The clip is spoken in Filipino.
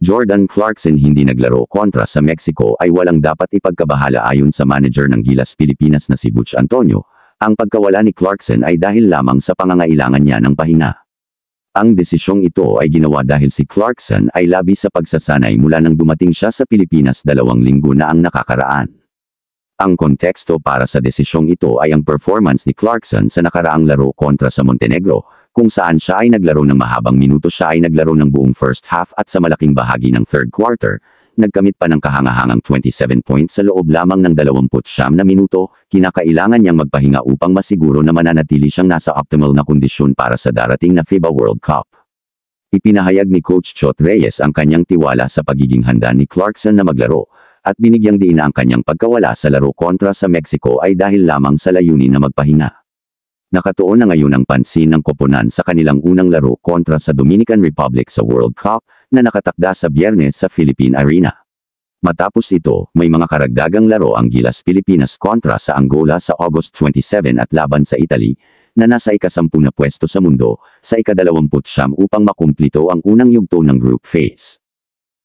Jordan Clarkson hindi naglaro kontra sa Mexico ay walang dapat ipagkabahala ayon sa manager ng Gilas Pilipinas na si Butch Antonio. Ang pagkawala ni Clarkson ay dahil lamang sa pangangailangan niya ng pahinga. Ang desisyong ito ay ginawa dahil si Clarkson ay labis sa pagsasanay mula nang dumating siya sa Pilipinas 2 linggo na ang nakakaraan. Ang konteksto para sa desisyong ito ay ang performance ni Clarkson sa nakaraang laro kontra sa Montenegro, kung saan siya ay naglaro ng mahabang minuto. Siya ay naglaro ng buong first half at sa malaking bahagi ng third quarter, nagkamit pa ng kahangahangang 27 points sa loob lamang ng 29 na minuto. Kinakailangan niyang magpahinga upang masiguro na mananatili siyang nasa optimal na kondisyon para sa darating na FIBA World Cup. Ipinahayag ni Coach Chot Reyes ang kanyang tiwala sa pagiging handa ni Clarkson na maglaro, at binigyang diin na ang kanyang pagkawala sa laro kontra sa Mexico ay dahil lamang sa layunin na magpahinga. Nakatuon na ngayon ang pansin ng koponan sa kanilang unang laro kontra sa Dominican Republic sa World Cup na nakatakda sa Biyernes sa Philippine Arena. Matapos ito, may mga karagdagang laro ang Gilas Pilipinas kontra sa Angola sa August 27 at laban sa Italy, na nasa ika-10 na pwesto sa mundo, sa ika-29 upang makumplito ang unang yugto ng group phase.